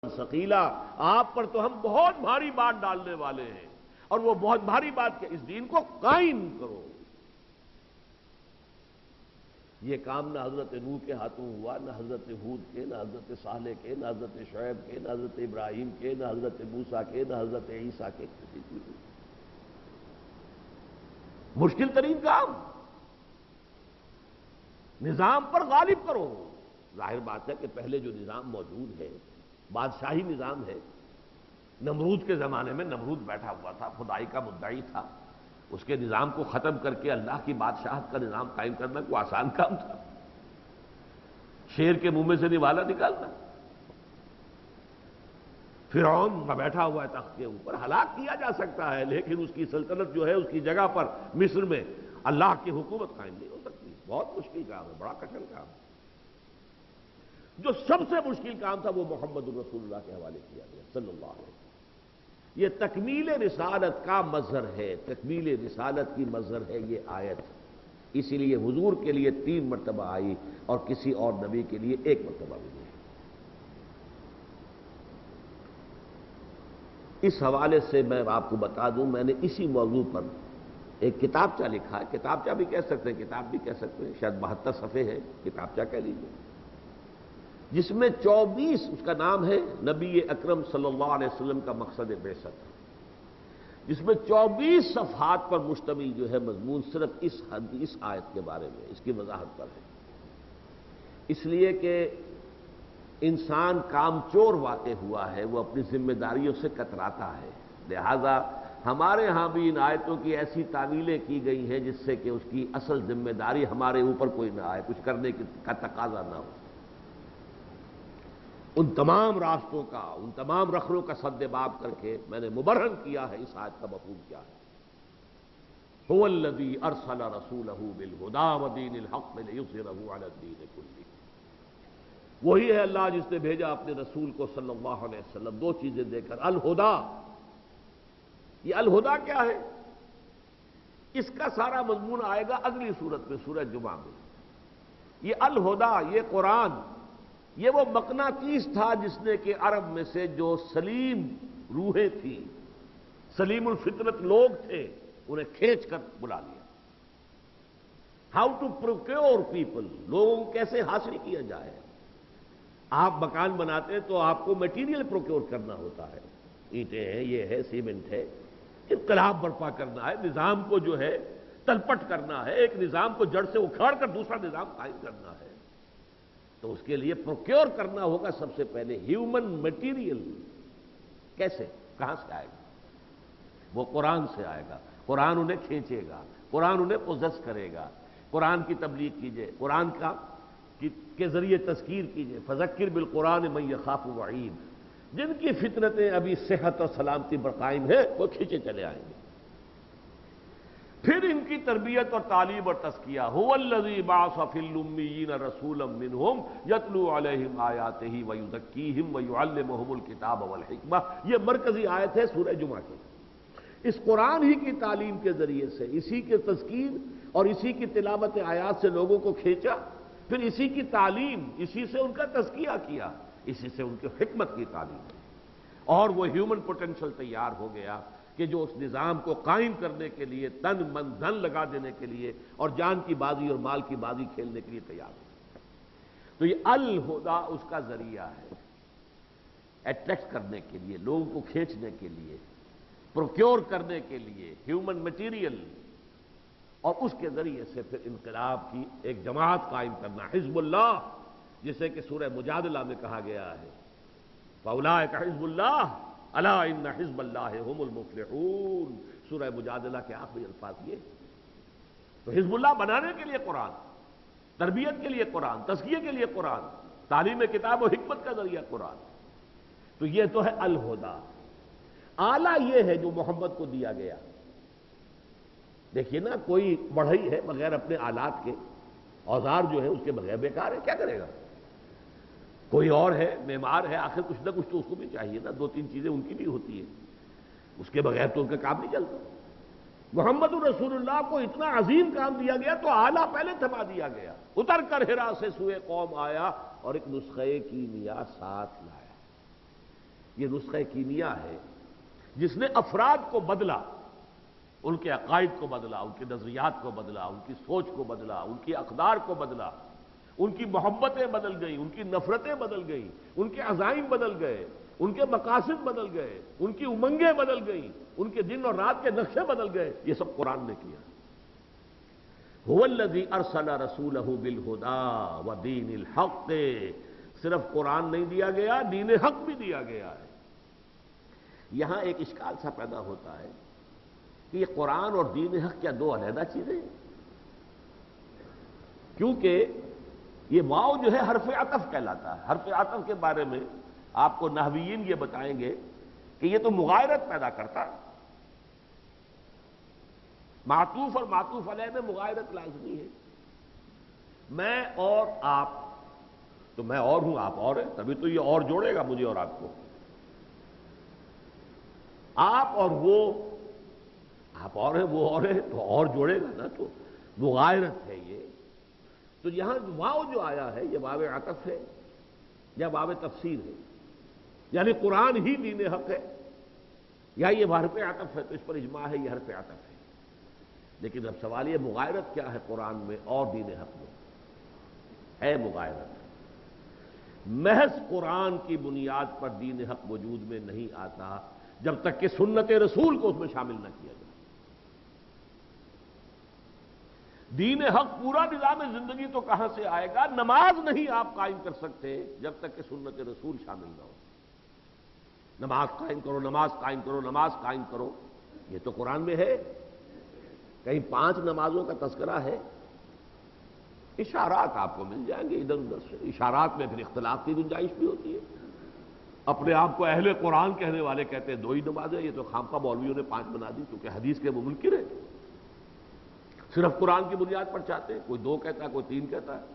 ثقیلا، آپ پر تو ہم بہت بھاری بات ڈالنے والے ہیں، اور وہ بہت بھاری بات کہ اس دین کو قائم کرو۔ یہ کام نہ حضرت نوح کے ہاتھوں ہوا، نہ حضرت ہود کے، نہ حضرت صالح کے، نہ حضرت شعیب کے، نہ حضرت ابراہیم کے، نہ حضرت موسیٰ کے، نہ حضرت عیسیٰ کے، کسی کی بھی۔ مشکل ترین کام، نظام پر غالب کرو۔ ظاہر بات ہے کہ پہلے جو نظام موجود ہے بادشاہی نظام ہے، نمرود کے زمانے میں نمرود بیٹھا ہوا تھا، خدائی کا مدعی تھا، اس کے نظام کو ختم کر کے اللہ کی بادشاہت کا نظام قائم کرنا کوئی آسان کام تھا؟ شیر کے منہ میں سے نوالا نکالنا۔ فرعون بیٹھا ہوا ہے تخت کے اوپر، ہلاک کیا جا سکتا ہے، لیکن اس کی سلطنت جو ہے اس کی جگہ پر مصر میں اللہ کی حکومت قائم نہیں ہو سکتی۔ بہت مشکل کام ہے، بڑا کٹھن کام ہے۔ جو سب سے مشکل کام تھا وہ محمد الرسول اللہ کے حوالے کیا گیا صلی اللہ علیہ وسلم۔ یہ تکمیل رسالت کا مظہر ہے، تکمیل رسالت کی مظہر ہے یہ آیت، اسی لیے حضور کے لیے 3 مرتبہ آئی اور کسی اور نبی کے لیے 1 مرتبہ بھی نہیں۔ اس حوالے سے میں آپ کو بتا دوں، میں نے اسی موضوع پر ایک کتابچہ لکھا ہے، کتابچہ بھی کہہ سکتے ہیں، کتاب بھی کہہ سکتے ہیں، شاید 72 صفحے ہے، کتابچہ کہہ لیجیے، جس میں 24، اس کا نام ہے نبی اکرم صلی اللہ علیہ وسلم کا مقصد بعثت، جس میں 24 صفحات پر مشتمل جو ہے مضمون صرف اس آیت کے بارے میں، اس کی وضاحت پر ہے۔ اس لیے کہ انسان کام چور واقع ہوا ہے، وہ اپنی ذمہ داریوں سے کتراتا ہے، لہذا ہمارے ہاں بھی ان آیتوں کی ایسی تعویلیں کی گئی ہیں جس سے کہ اس کی اصل ذمہ داری ہمارے اوپر کوئی نہ آئے، کچھ کرنے کا تقاضا نہ ہو۔ ان تمام راستوں کا، ان تمام رخنوں کا سد باب کر کے میں نے مبرہن کیا ہے اس آیت کا مفہوم کیا ہے۔ هو الذی ارسل رسولہ بالہدی ودین الحق لیظہرہ علی الدین کلہ۔ وہی ہے اللہ جس نے بھیجا اپنے رسول کو صلی اللہ علیہ وسلم 2 چیزیں دے کر، الہدا۔ یہ الہدا کیا ہے؟ اس کا سارا مضمون آئے گا اگلی سورت میں، سورہ جمعہ میں۔ یہ الہدا، یہ قرآن، یہ وہ مقناطیس تھا جس نے کہ عرب میں سے جو سلیم روحیں تھیں، سلیم الفطرت لوگ تھے، انہیں کھینچ کر بلا لیا۔ ہاؤ ٹو پروکیور پیپل، لوگوں کو کیسے حاصل کیا جائے۔ آپ مکان بناتے ہیں تو آپ کو میٹیریل پروکیور کرنا ہوتا ہے، اینٹیں ہیں، یہ ہے، سیمنٹ ہے، انقلاب برپا کرنا ہے، نظام کو جو ہے تلپٹ کرنا ہے، ایک نظام کو جڑ سے اکھاڑ کر دوسرا نظام قائم کرنا ہے، تو اس کے لیے پروکیور کرنا ہوگا سب سے پہلے ہیومن میٹیریل۔ کیسے، کہاں سے آئے گا؟ وہ قرآن سے آئے گا، قرآن انہیں کھینچے گا، قرآن انہیں پوزس کرے گا۔ قرآن کی تبلیغ کیجئے، قرآن کے ذریعے تذکیر کیجئے، فذکر بالقرآن من یخاف وعید۔ جن کی فطرتیں ابھی صحت اور سلامتی پر قائم ہے وہ کھینچے چلے آئیں گے۔ پھر ان کی تربیت اور تعلیم اور تزکیہ، هو الذی بعث فی الامیین رسولا منہم یتلو علیہم آیاتہ ویزکیہم ویعلمہم الکتاب والحکمہ۔ یہ مرکزی آیت ہے سورہ جمعہ کی۔ اس قرآن ہی کی تعلیم کے ذریعے سے، اسی کے تذکیر اور اسی کی تلاوت آیات سے لوگوں کو کھینچا، پھر اسی کی تعلیم، اسی سے ان کا تزکیہ کیا، اسی سے ان کی حکمت کی تعلیم، اور وہ ہیومن پوٹینشل تیار ہو گیا کہ جو اس نظام کو قائم کرنے کے لیے تن من دھن لگا دینے کے لیے اور جان کی بازی اور مال کی بازی کھیلنے کے لیے تیار ہو۔ تو یہ الہدا اس کا ذریعہ ہے، اٹریکٹ کرنے کے لیے، لوگوں کو کھینچنے کے لیے، پروکیور کرنے کے لیے ہیومن مٹیریل، اور اس کے ذریعے سے پھر انقلاب کی ایک جماعت قائم کرنا، حزب اللہ، جسے کہ سورہ مجادلہ میں کہا گیا ہے فَأُولَٰئِکَ حزب اللہ الا ان حزب اللہ هم المفلحون۔ سورہ مجادلہ کے آخری الفاظ یہ۔ تو حزب اللہ بنانے کے لیے قرآن، تربیت کے لیے قرآن، تزکیے کے لیے قرآن، تعلیم کتاب و حکمت کا ذریعہ قرآن۔ تو یہ تو ہے الہدا۔ آلہ یہ ہے جو محمد کو دیا گیا۔ دیکھیے نا، کوئی بڑھئی ہے بغیر اپنے آلات کے، اوزار جو ہے اس کے بغیر بیکار ہے، کیا کرے گا؟ کوئی اور ہے معمار ہے، آخر کچھ نہ کچھ تو اس کو بھی چاہیے نا، 2-3 چیزیں ان کی بھی ہوتی ہیں، اس کے بغیر تو ان کا کام نہیں چلتا۔ محمد الرسول اللہ کو اتنا عظیم کام دیا گیا تو آلہ پہلے تھما دیا گیا۔ اتر کر ہرا سے سوئے قوم آیا اور ایک نسخے کیمیا ساتھ لایا۔ یہ نسخہ کیمیا ہے جس نے افراد کو بدلا، ان کے عقائد کو بدلا، ان کے نظریات کو بدلا، ان کی سوچ کو بدلا، ان کی اقدار کو بدلا، ان کی محبتیں بدل گئیں، ان کی نفرتیں بدل گئیں، ان کے عزائم بدل گئے، ان کے مقاصد بدل گئے، ان کی امنگیں بدل گئیں، ان کے دن اور رات کے نقشے بدل گئے۔ یہ سب قرآن نے کیا۔ هو الذی ارسل رسولہ بالہدی ودین الحق، صرف قرآن نہیں دیا گیا، دین حق بھی دیا گیا ہے۔ یہاں ایک اشکال سا پیدا ہوتا ہے کہ یہ قرآن اور دین حق کیا دو علیحدہ چیزیں ہیں؟ کیونکہ یہ واو جو ہے حرف عطف کہلاتا ہے۔ حرف عطف کے بارے میں آپ کو نحویین یہ بتائیں گے کہ یہ تو مغایرت پیدا کرتا ہے۔ معطوف اور معطوف علیہ میں مغایرت لازمی ہے۔ میں اور آپ، تو میں اور ہوں، آپ اور ہیں، تبھی تو یہ اور جوڑے گا مجھے اور آپ کو۔ آپ اور وہ، آپ اور ہیں وہ اور ہیں، تو اور جوڑے گا نا، تو مغایرت ہے یہ۔ تو یہاں واو جو آیا ہے یہ واو عطف ہے یا واو تفسیر ہے، یعنی قرآن ہی دین حق ہے یا یہ حرف عطف ہے، تو اس پر اجماع ہے یہ حرف عطف ہے۔ لیکن اب سوال یہ مغایرت کیا ہے قرآن میں اور دین حق میں؟ ہے مغایرت۔ محض قرآن کی بنیاد پر دین حق وجود میں نہیں آتا جب تک کہ سنت رسول کو اس میں شامل نہ کیا جائے۔ دین حق پورا نظام زندگی تو کہاں سے آئے گا؟ نماز نہیں آپ قائم کر سکتے جب تک کہ سنت رسول شامل نہ ہو۔ نماز قائم کرو، نماز قائم کرو، نماز قائم کرو، یہ تو قرآن میں ہے۔ کہیں 5 نمازوں کا تذکرہ ہے؟ اشارات آپ کو مل جائیں گے ادھر ادھر سے، اشارات میں پھر اختلاف کی گنجائش بھی ہوتی ہے۔ اپنے آپ کو اہل قرآن کہنے والے کہتے ہیں 2 ہی نمازیں، یہ تو خامخواہ مولویوں نے 5 بنا دی کیونکہ حدیث کے وہ منکر ہیں، صرف قرآن کی بنیاد پر چاہتے ہیں۔ کوئی 2 کہتا ہے، کوئی 3 کہتا ہے،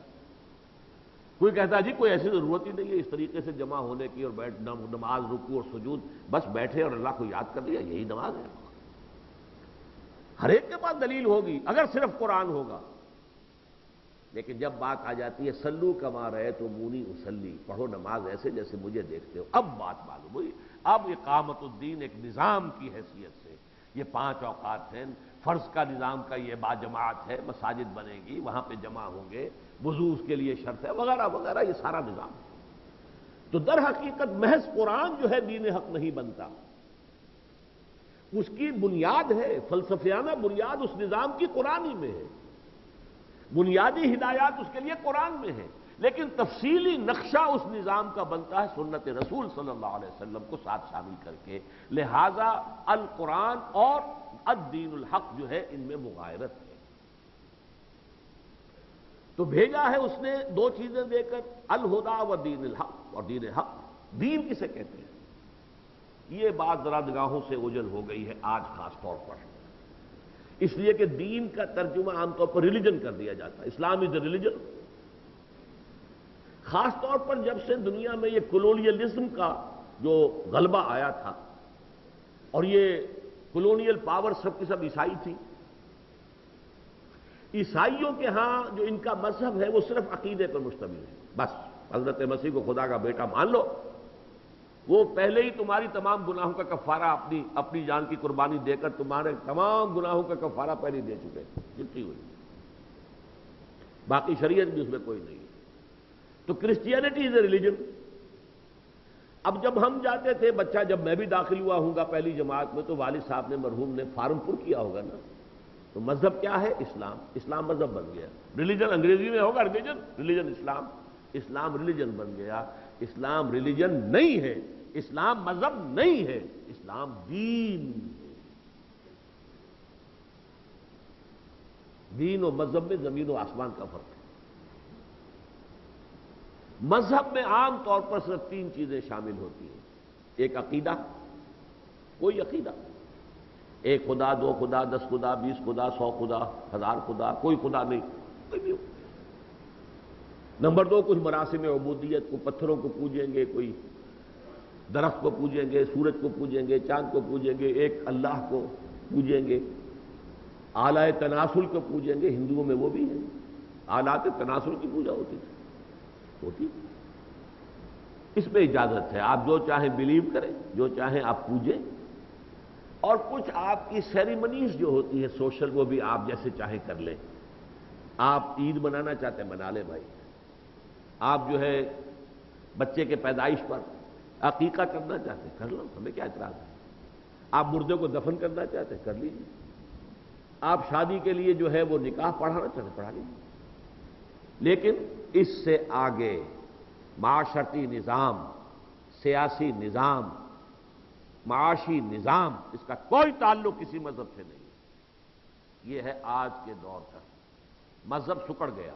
کوئی کہتا ہے جی کوئی ایسی ضرورت ہی نہیں ہے اس طریقے سے جمع ہونے کی اور بیٹھ نماز رکوع اور سجود، بس بیٹھے اور اللہ کو یاد کر لیا، یہی نماز ہے۔ ہر ایک کے پاس دلیل ہوگی اگر صرف قرآن ہوگا۔ لیکن جب بات آ جاتی ہے سلو کما رأیتمونی اصلی، پڑھو نماز ایسے جیسے مجھے دیکھتے ہو، اب بات معلوم ہوئی۔ اب اقامت الدین ایک نظام کی حیثیت سے، یہ 5 اوقات ہیں، فرض کا نظام کا یہ باجماعت ہے، مساجد بنے گی، وہاں پہ جمع ہوں گے، وضو اس کے لیے شرط ہے، وغیرہ وغیرہ، یہ سارا نظام ہے۔ تو در حقیقت محض قرآن جو ہے دین حق نہیں بنتا، اس کی بنیاد ہے، فلسفیانہ بنیاد اس نظام کی قرآن ہی میں ہے، بنیادی ہدایات اس کے لیے قرآن میں ہے، لیکن تفصیلی نقشہ اس نظام کا بنتا ہے سنت رسول صلی اللہ علیہ وسلم کو ساتھ شامل کر کے۔ لہذا القرآن اور الدین الحق جو ہے ان میں مغایرت ہے۔ تو بھیجا ہے اس نے 2 چیزیں دے کر، الہدی و دین الحق، اور دین حق دین کسے کہتے ہیں؟ یہ بات ذرا نگاہوں سے اوجھل ہو گئی ہے آج خاص طور پر، اس لیے کہ دین کا ترجمہ عام طور پر ریلیجن کر دیا جاتا ہے، اسلام از اے ریلیجن۔ خاص طور پر جب سے دنیا میں یہ کولونیلزم کا جو غلبہ آیا تھا، اور یہ کولونیل پاور سب کی سب عیسائی تھی، عیسائیوں کے ہاں جو ان کا مذہب ہے وہ صرف عقیدے پر مشتمل ہے، بس حضرت مسیح کو خدا کا بیٹا مان لو، وہ پہلے ہی تمہاری تمام گناہوں کا کفارہ اپنی جان کی قربانی دے کر تمہارے تمام گناہوں کا کفارہ پہلے ہی دے چکے، جتنی ہوئی، باقی شریعت بھی اس میں کوئی نہیں ہے۔ تو کرسچینٹی از اے ریلیجن۔ اب جب ہم جاتے تھے، بچہ جب میں بھی داخل ہوا ہوں گا پہلی جماعت میں، تو والد صاحب نے مرحوم نے فارم پر کیا ہوگا نا، تو مذہب کیا ہے؟ اسلام۔ اسلام مذہب بن گیا، ریلیجن انگریزی میں ہوگا ریلیجن اسلام، اسلام ریلیجن بن گیا۔ اسلام ریلیجن نہیں ہے، اسلام مذہب نہیں ہے، اسلام دین ہے۔ دین و مذہب میں زمین و آسمان کا فرق ہے۔ مذہب میں عام طور پر صرف 3 چیزیں شامل ہوتی ہیں، ایک عقیدہ، کوئی عقیدہ، 1 خدا، 2 خدا، 10 خدا، 20 خدا، 100 خدا، 1000 خدا، کوئی خدا نہیں، کوئی بھی ہو۔ نمبر 2 کچھ مراسم عبودیت، کو پتھروں کو پوجیں گے، کوئی درخت کو پوجیں گے، سورج کو پوجیں گے، چاند کو پوجیں گے، ایک اللہ کو پوجیں گے، آلائے تناسل کو پوجیں گے، ہندوؤں میں وہ بھی ہے، آلات تناسل کی پوجا ہوتی تھی، اس میں اجازت ہے، آپ جو چاہیں بلیو کریں، جو چاہیں آپ پوجیں، اور کچھ آپ کی سیریمنیز جو ہوتی ہے سوشل، وہ بھی آپ جیسے چاہیں کر لیں۔ آپ عید منانا چاہتے ہیں منا لیں بھائی، آپ جو ہے بچے کے پیدائش پر عقیقہ کرنا چاہتے ہیں کر لو، ہمیں کیا اعتراض ہے۔ آپ مردے کو دفن کرنا چاہتے ہیں کر لیجیے، آپ شادی کے لیے جو ہے وہ نکاح پڑھانا چاہتے ہیں پڑھا لیجیے، لیکن اس سے آگے معاشرتی نظام، سیاسی نظام، معاشی نظام، اس کا کوئی تعلق کسی مذہب سے نہیں ہے۔ یہ ہے آج کے دور کا مذہب سکڑ گیا۔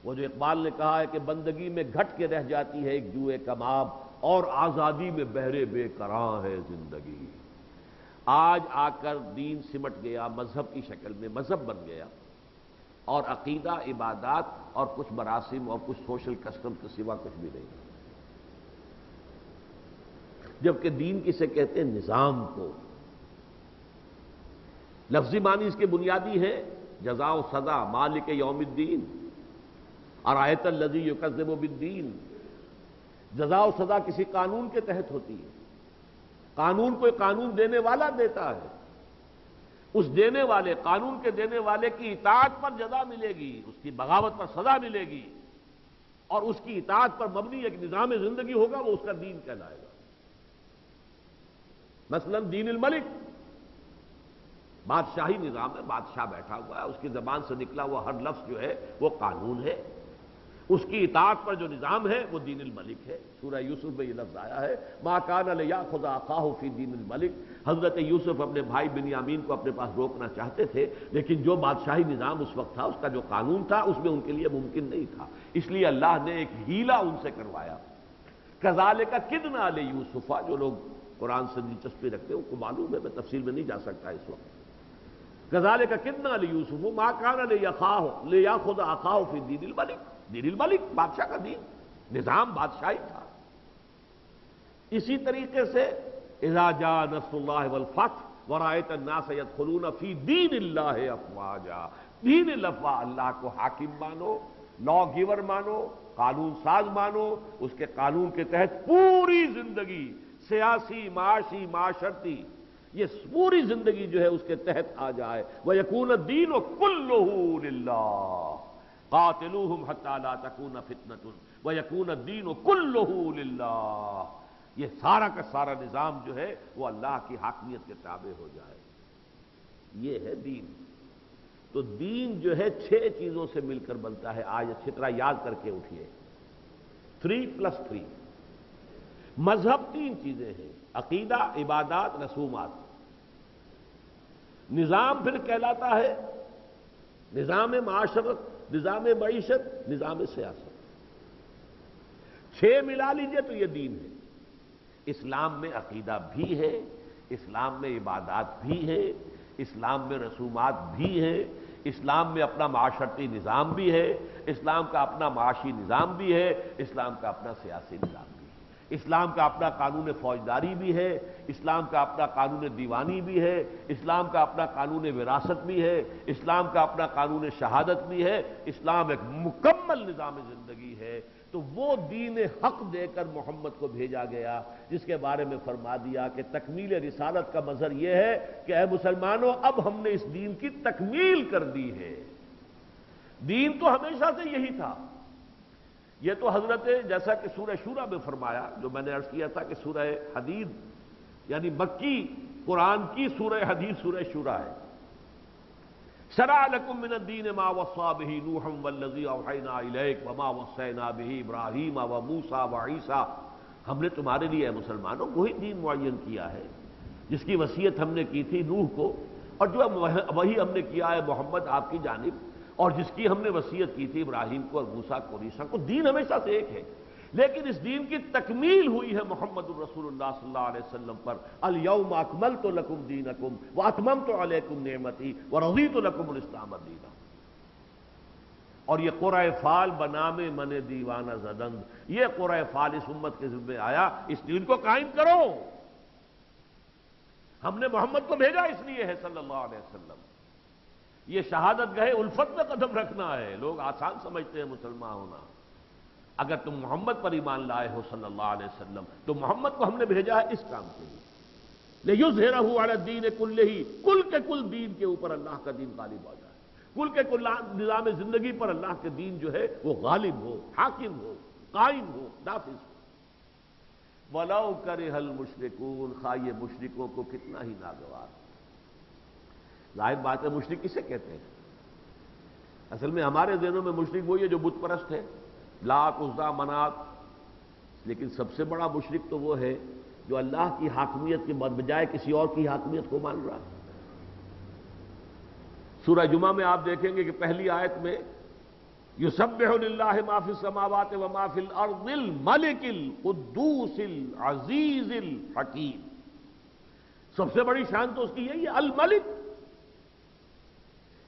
وہ جو اقبال نے کہا ہے کہ بندگی میں گھٹ کے رہ جاتی ہے ایک جوئے کباب، اور آزادی میں بہرے بے قرار ہے زندگی۔ آج آ کر دین سمٹ گیا، مذہب کی شکل میں مذہب بن گیا، اور عقیدہ، عبادات اور کچھ مراسم اور کچھ سوشل کسٹم کے سوا کچھ بھی نہیں، جبکہ دین کسے کہتے ہیں؟ نظام کو۔ لفظی معنی اس کے بنیادی ہے جزا و سزا، مالک یوم الدین، ارایت الذی یکذب بالدین۔ جزا و سزا کسی قانون کے تحت ہوتی ہے، قانون کوئی قانون دینے والا دیتا ہے، اس دینے والے، قانون کے دینے والے کی اطاعت پر جزا ملے گی، اس کی بغاوت پر سزا ملے گی، اور اس کی اطاعت پر مبنی ایک نظام زندگی ہوگا، وہ اس کا دین کہلائے گا۔ مثلا دین الملک، بادشاہی نظام ہے، بادشاہ بیٹھا ہوا ہے، اس کی زبان سے نکلا ہوا ہر لفظ جو ہے وہ قانون ہے، اس کی اطاعت پر جو نظام ہے وہ دین الملک ہے۔ سورہ یوسف میں یہ لفظ آیا ہے، ما کان لیأخذ اخاہ فی دین الملک۔ حضرت یوسف اپنے بھائی بنیامین کو اپنے پاس روکنا چاہتے تھے، لیکن جو بادشاہی نظام اس وقت تھا، اس کا جو قانون تھا، اس میں ان کے لیے ممکن نہیں تھا، اس لیے اللہ نے ایک ہیلہ ان سے کروایا۔ کذالک کدنا لیوسف، جو لوگ قرآن سے دلچسپی رکھتے ہیں ان کو معلوم ہے، میں تفصیل میں نہیں جا سکتا اس وقت۔ کذالک کدنا لیوسف ما کان لیأخذ اخاہ فی دین الملک۔ دین الملک بادشاہ کا دین، نظام بادشاہی تھا۔ اسی طریقے سے اذا جاء نصر اللہ والفتح ورأیت الناس يدخلون فی دین اللہ افواجا۔ دین الافواج، اللہ کو حاکم مانو، لا گیور مانو، قانون ساز مانو، اس کے قانون کے تحت پوری زندگی، سیاسی، معاشی، معاشرتی، یہ پوری زندگی جو ہے اس کے تحت آ جائے۔ وَيَكُونَ الدِّينُ كُلُّهُ لِلَّهِ قَاتِلُوهُمْ حَتَّى لَا تَكُونَ فِتْنَةٌ وَيَكُونَ الدِّينُ كُلُّهُ لِلَّهِ۔ یہ سارا کا سارا نظام جو ہے وہ اللہ کی حاکمیت کے تابع ہو جائے، یہ ہے دین۔ تو دین جو ہے 6 چیزوں سے مل کر بنتا ہے، آج اچھی طرح یاد کر کے اٹھیے، 3+3۔ مذہب 3 چیزیں ہیں، عقیدہ، عبادات، رسومات۔ نظام پھر کہلاتا ہے نظام معاشرت، نظام معیشت، نظام سیاست۔ 6 ملا لیجئے تو یہ دین ہے۔ اسلام میں عقیدہ بھی ہے، اسلام میں عبادات بھی ہے، اسلام میں رسومات بھی ہے، اسلام میں اپنا معاشرتی نظام بھی ہے، اسلام کا اپنا معاشی نظام بھی ہے، اسلام کا اپنا سیاسی نظام بھی ہے، اسلام کا اپنا قانون فوجداری بھی ہے، اسلام کا اپنا قانون دیوانی بھی ہے، اسلام کا اپنا قانون وراثت بھی ہے، اسلام کا اپنا قانون شہادت بھی ہے۔ اسلام ایک مکمل نظام زندگی ہے۔ تو وہ دین حق دے کر محمد کو بھیجا گیا، جس کے بارے میں فرما دیا کہ تکمیل رسالت کا مظہر یہ ہے کہ اے مسلمانوں، اب ہم نے اس دین کی تکمیل کر دی ہے۔ دین تو ہمیشہ سے یہی تھا۔ یہ تو حضرت، جیسا کہ سورہ شورى میں فرمایا، جو میں نے عرض کیا تھا کہ سورہ حدید یعنی مکی قرآن کی سورہ حدید سورہ شورى ہے۔ شرع لکم من الدین ما وصى به نوحا والذی اوحینا الیک وما وصینا به ابراہیم وموسیٰ وعیسیٰ۔ ہم نے تمہارے لیے اے مسلمانوں وہی دین معین کیا ہے جس کی وصیت ہم نے کی تھی نوح کو، اور جو وہی ہم نے کیا ہے محمد آپ کی جانب، اور جس کی ہم نے وصیت کی تھی ابراہیم کو اور موسیٰ کو اور عیسیٰ کو۔ دین ہمیشہ سے ایک ہے، لیکن اس دین کی تکمیل ہوئی ہے محمد الرسول اللہ صلی اللہ علیہ وسلم پر۔ الیوم اکملت لکم دینکم واتممت علیکم نعمتی ورضیت لکم الاسلام دینا۔ اور یہ قرۂ فال بنام من دیوانہ زدند، یہ قرۂ فال اس امت کے ذمہ آیا، اس دین کو قائم کرو۔ ہم نے محمد کو بھیجا اس لیے ہے صلی اللہ علیہ وسلم۔ یہ شہادت گاہ الفت میں قدم رکھنا ہے۔ لوگ آسان سمجھتے ہیں مسلمان ہونا، اگر تم محمد پر ایمان لائے ہو صلی اللہ علیہ وسلم تو محمد کو ہم نے بھیجا ہے اس کام کے لیے، لِیُظْہِرَهُ عَلَى الدِّینِ کُلِّهِ، کل کے کل دین کے اوپر اللہ کا دین غالب ہو جائے، کل کے کل نظام زندگی پر اللہ کے دین جو ہے وہ غالب ہو، حاکم ہو، قائم ہو، نافذ ہو۔ وَلَوْ كَرِهَ الْمُشْرِكُونَ، خواہ یہ مشرکوں کو کتنا ہی ناگوار۔ ظاہر بات ہے مشرک کسے کہتے ہیں؟ اصل میں ہمارے ذہنوں میں مشرک وہی ہے جو بت پرست ہے، لات عزا منات، لیکن سب سے بڑا مشرک تو وہ ہے جو اللہ کی حاکمیت کے بجائے کسی اور کی حاکمیت کو مان رہا ہے۔ سورہ جمعہ میں آپ دیکھیں گے کہ پہلی آیت میں یسبح للہ ما فی السماوات و ما فی الارض الملک القدوس العزیز الحکیم، سب سے بڑی شان تو اس کی یہی ہے الملک۔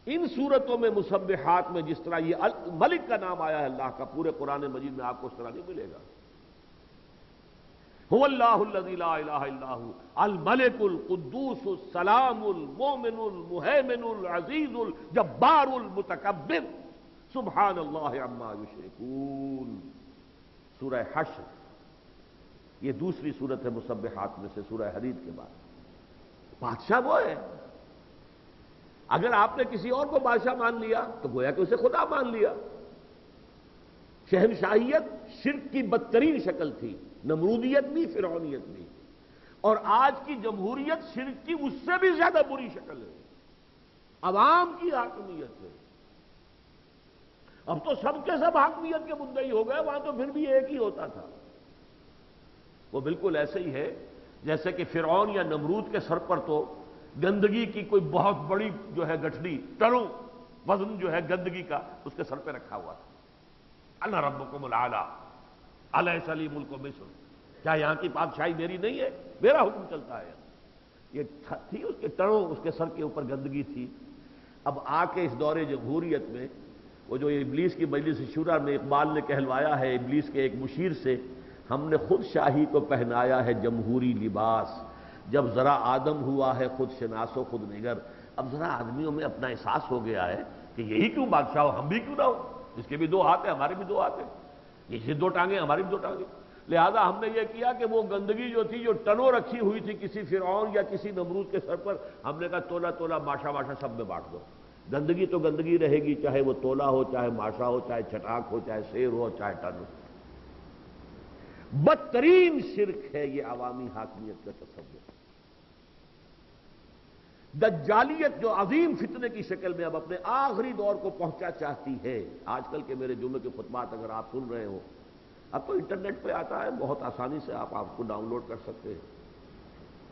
ان صورتوں میں مسبحات میں جس طرح یہ ملک کا نام آیا ہے اللہ کا، پورے قرآن مجید میں آپ کو اس طرح نہیں ملے گا۔ هو اللہ الذی لا الہ الا هو الملک القدوس السلام المؤمن المہیمن العزیز الجبار المتکبر سبحان اللہ عما یشرکون۔ سورہ حشر یہ دوسری سورت ہے مسبحات میں سے سورہ حدید کے بعد۔ بادشاہ وہ ہے، اگر آپ نے کسی اور کو بادشاہ مان لیا تو گویا کہ اسے خدا مان لیا۔ شہنشاہیت شرک کی بدترین شکل تھی، نمرودیت بھی، فرعونیت بھی، اور آج کی جمہوریت شرک کی اس سے بھی زیادہ بری شکل ہے، عوام کی حاکمیت ہے۔ اب تو سب کے سب حاکمیت کے مدعی ہو گئے، وہاں تو پھر بھی ایک ہی ہوتا تھا۔ وہ بالکل ایسے ہی ہے جیسے کہ فرعون یا نمرود کے سر پر تو گندگی کی کوئی بہت بڑی جو ہے گٹھڑی، ٹنوں وزن جو ہے گندگی کا اس کے سر پہ رکھا ہوا تھا۔ انا ربکم الاعلی الیس لی ملک مصر، کیا یہاں کی بادشاہی میری نہیں ہے؟ میرا حکم چلتا ہے۔ یہ تھی اس کے ٹنوں، اس کے سر کے اوپر گندگی تھی۔ اب آ کے اس دور جمہوریت میں وہ جو ابلیس کی مجلس شورا میں اقبال نے کہلوایا ہے ابلیس کے ایک مشیر سے، ہم نے خود شاہی کو پہنایا ہے جمہوری لباس، جب ذرا آدم ہوا ہے خود شناس و خود نگر۔ اب ذرا آدمیوں میں اپنا احساس ہو گیا ہے کہ یہی کیوں بادشاہ ہو، ہم بھی کیوں نہ ہو، اس کے بھی دو ہاتھ ہیں ہمارے بھی دو ہاتھ ہیں، یہ دو ٹانگیں ہماری بھی دو ٹانگیں۔ لہذا ہم نے یہ کیا کہ وہ گندگی جو تھی، جو ٹنوں رکھی ہوئی تھی کسی فرعون یا کسی نمرود کے سر پر، ہم نے کہا تولا تولا ماشا ماشا سب میں بانٹ دو۔ گندگی تو گندگی رہے گی، چاہے وہ تولا ہو، چاہے ماشا ہو، چاہے چھٹاک ہو، چاہے سیر ہو، چاہے ٹن ہو۔ بدترین شرک ہے یہ عوامی حاکمیت کا تصور۔ دجالیت جو عظیم فتنے کی شکل میں اب اپنے آخری دور کو پہنچا چاہتی ہے۔ آج کل کے میرے جمعے کے خطبات اگر آپ سن رہے ہو، اب تو انٹرنیٹ پہ آتا ہے، بہت آسانی سے آپ کو ڈاؤن لوڈ کر سکتے ہیں۔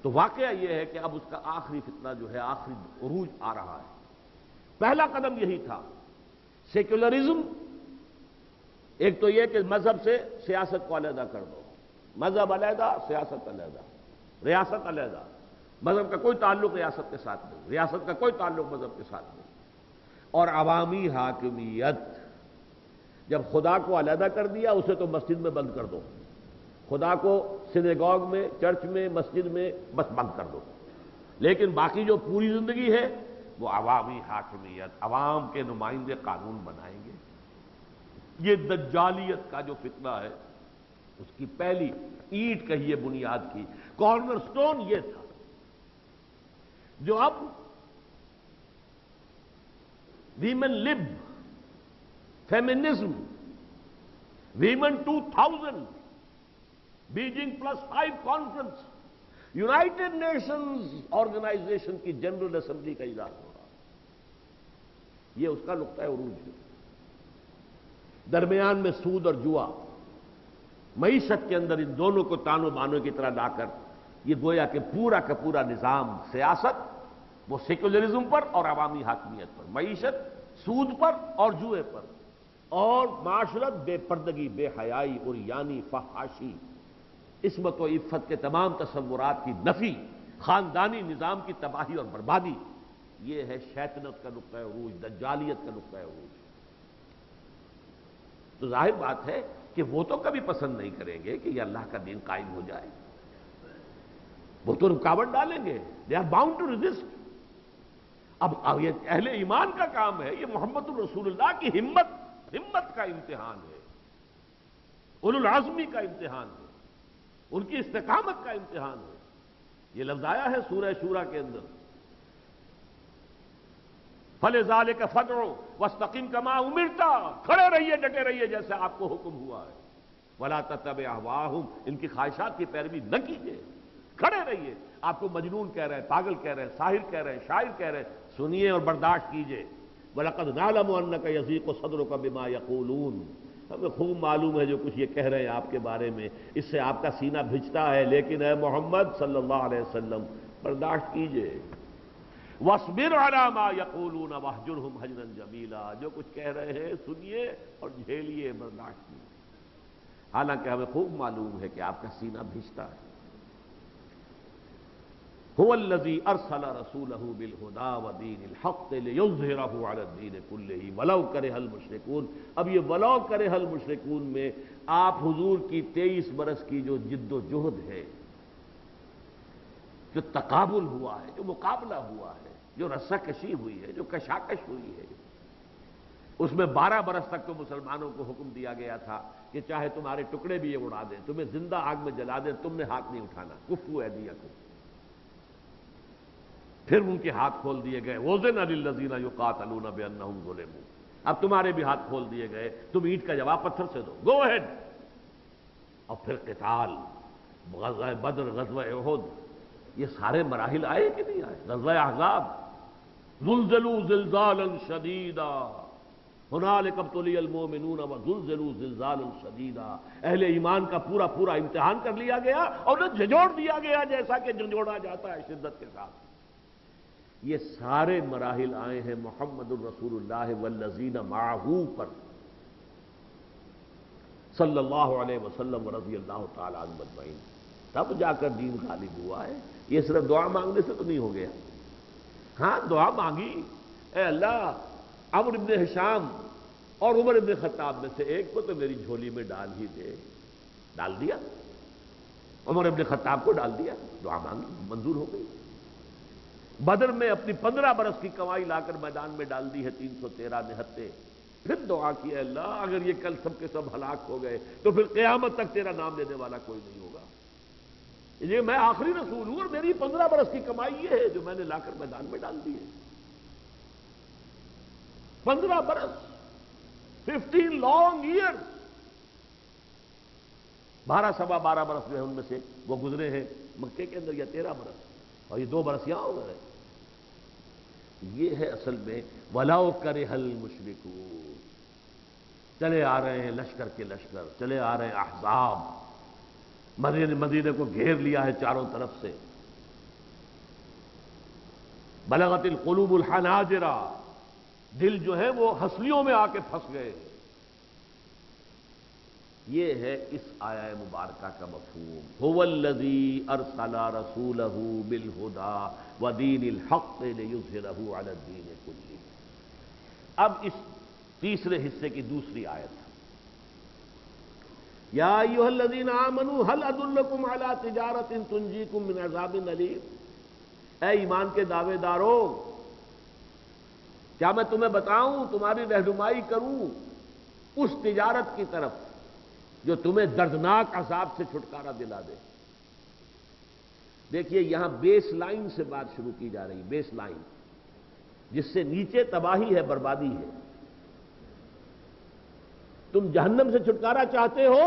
تو واقعہ یہ ہے کہ اب اس کا آخری فتنہ جو ہے، آخری عروج آ رہا ہے۔ پہلا قدم یہی تھا، سیکولرزم۔ ایک تو یہ کہ مذہب سے سیاست کو علیحدہ کر دو، مذہب علیحدہ، سیاست علیحدہ، ریاست علیحدہ، مذہب کا کوئی تعلق ریاست کے ساتھ نہیں، ریاست کا کوئی تعلق مذہب کے ساتھ نہیں۔ اور عوامی حاکمیت، جب خدا کو علیحدہ کر دیا اسے تو مسجد میں بند کر دو، خدا کو سینیگوگ میں، چرچ میں، مسجد میں بس بند کر دو، لیکن باقی جو پوری زندگی ہے وہ عوامی حاکمیت، عوام کے نمائندے قانون بنائیں گے۔ یہ دجالیت کا جو فتنہ ہے اس کی پہلی اینٹ کہیے بنیاد کی، کارنر سٹون یہ تھا، جو اب women lib, feminism, women 2000، Beijing +5 conference, United Nations Organisation کی جنرل اسمبلی کا اجلاس ہو رہا، یہ اس کا نقطہ عروج ہے۔ درمیان میں سود اور جوا، معیشت کے اندر ان دونوں کو تانو بانو کی طرح لا کر یہ گویا کہ پورا کا پورا نظام، سیاست وہ سیکولرزم پر اور عوامی حاکمیت پر، معیشت سود پر اور جوئے پر، اور معاشرت بے پردگی، بے حیائی، عریانی، فحاشی، عصمت و عفت کے تمام تصورات کی نفی، خاندانی نظام کی تباہی اور بربادی۔ یہ ہے شیطنت کا نقطہ عروج، دجالیت کا نقطہ عروج۔ تو ظاہر بات ہے کہ وہ تو کبھی پسند نہیں کریں گے کہ یہ اللہ کا دین قائم ہو جائے، وہ تو رکاوٹ ڈالیں گے، they are bound to resist. اب یہ اہل ایمان کا کام ہے، یہ محمد الرسول اللہ کی ہمت کا امتحان ہے اولو العزمی کا امتحان ہے، ان کی استقامت کا امتحان ہے۔ یہ لفظ آیا ہے سورہ شورى کے اندر، فَلِذَٰلِكَ فَادْعُ وَاسْتَقِمْ كَمَا أُمِرْتَ، کھڑے رہیے ڈٹے رہیے جیسے آپ کو حکم ہوا ہے۔ وَلَا تَتَّبِعْ أَهْوَاءَهُمْ، ان کی خواہشات کی پیروی نہ کیجیے، کھڑے رہیے۔ آپ کو مجنون کہہ رہے ہیں، پاگل کہہ رہے ہیں، ساحر کہہ رہے ہیں، شاعر کہہ رہے ہیں، سنیے اور برداشت کیجیے۔ وَلَقَدْ نَعْلَمُ أَنَّكَ يَضِيقُ صَدْرُكَ بِمَا يَقُولُونَ، ہمیں خوب معلوم ہے جو کچھ یہ کہہ رہے ہیں آپ کے بارے میں، اس سے آپ کا سینہ بھجتا ہے، لیکن اے محمد صلی اللہ علیہ وسلم برداشت کیجیے۔ وَاصْبِرْ عَلَىٰ مَا يَقُولُونَ وَاهْجُرْهُمْ هَجْرًا جَمِيلًا، جو کچھ کہہ رہے ہیں سنیے اور جھیلیے، برداشت کیجیے، حالانکہ ہمیں خوب معلوم ہے کہ آپ کا سینہ بھجتا ہے۔ هُوَ الَّذِي أَرْسَلَ رَسُولَهُ بِالْهُدَىٰ وَدِينِ الْحَقِّ لِيُظْهِرَهُ عَلَى الدِّينِ كُلِّهِ وَلَوْ كَرِهَ الْمُشْرِكُونَ۔ اب یہ وَلَوْ كَرِهَ الْمُشْرِكُونَ میں آپ حضور کی 23 برس کی جو جد و جہد ہے، جو تقابل ہوا ہے، جو مقابلہ ہوا ہے، جو رسہ کشی ہوئی ہے، جو کشاکش ہوئی ہے، اس میں 12 برس تک تو مسلمانوں کو حکم دیا گیا تھا کہ چاہے تمہارے ٹکڑے بھی یہ اڑا دیں، تمہیں زندہ آگ میں جلا دیں، تم نے ہاتھ نہیں اٹھانا، کفوا ایدیکم۔ پھر ان کے ہاتھ کھول دیے گئے، وَأُذِنَ لِلَّذِينَ يُقَاتَلُونَ بِأَنَّهُمْ ظُلِمُوا، اب تمہارے بھی ہاتھ کھول دیے گئے، تم اینٹ کا جواب پتھر سے دو، گو اہیڈ۔ اور پھر قتال، غزوہ بدر، غزوہ احد، یہ سارے مراحل آئے کہ نہیں آئے؟ غزوہ احزاب، زلزلوا زلزالا شدیدا هنالک ابتلی المؤمنون وزلزلوا زلزالا شدیدا، اہل ایمان کا پورا پورا امتحان کر لیا گیا اور انہیں جھنجھوڑ دیا گیا جیسا کہ جھنجھوڑا جاتا ہے شدت کے ساتھ۔ یہ سارے مراحل آئے ہیں محمد الرسول اللہ والذین معہ پر صلی اللہ علیہ وسلم ورضی اللہ تعالی عنہ اجمعین، تب جا کر دین غالب ہوا ہے۔ یہ صرف دعا مانگنے سے تو نہیں ہو گیا۔ ہاں دعا مانگی، اے اللہ عمرو بن ہشام اور عمر بن خطاب میں سے ایک کو تو میری جھولی میں ڈال ہی دے، ڈال دیا، عمر بن خطاب کو ڈال دیا، دعا مانگی، منظور ہو گئی۔ بدر میں اپنی 15 برس کی کمائی لا کر میدان میں ڈال دی ہے، 313 نہتے، پھر دعا کی، اے اللہ اگر یہ کل سب کے سب ہلاک ہو گئے تو پھر قیامت تک تیرا نام لینے والا کوئی نہیں ہوگا۔ یہ میں آخری رسول ہوں اور میری 15 برس کی کمائی یہ ہے جو میں نے لا کر میدان میں ڈال دی ہے۔ 15 برس، 15 لانگ ایئرز، 12 سوا 12 برس جو ہے ان میں سے وہ گزرے ہیں مکے کے اندر، یا 13 برس، اور یہ 2 برس یہاں ہو گئے۔ یہ ہے اصل میں وَلَوْ كَرِهَ الْمُشْرِكُونَ، چلے آ رہے ہیں لشکر کے لشکر، چلے آ رہے ہیں احزاب، مدینے کو گھیر لیا ہے چاروں طرف سے، بلغت القلوب الحناجر، دل جو ہے وہ ہنسلیوں میں آ کے پھنس گئے۔ یہ ہے اس آیہ مبارکہ کا مفہوم، هو الذی ارسل رسولہ بالہدی ودین الحق لیظہرہ علی الدین کلہ۔ اب اس تیسرے حصے کی دوسری آیت، یا ایھا الذین آمنوا هل ادلکم علی تجارۃ تنجیکم من عذاب الیم، اے ایمان کے دعوے دارو، کیا میں تمہیں بتاؤں، تمہاری رہنمائی کروں اس تجارت کی طرف جو تمہیں دردناک عذاب سے چھٹکارا دلا دے۔ دیکھیے یہاں بیس لائن سے بات شروع کی جا رہی، بیس لائن جس سے نیچے تباہی ہے، بربادی ہے۔ تم جہنم سے چھٹکارا چاہتے ہو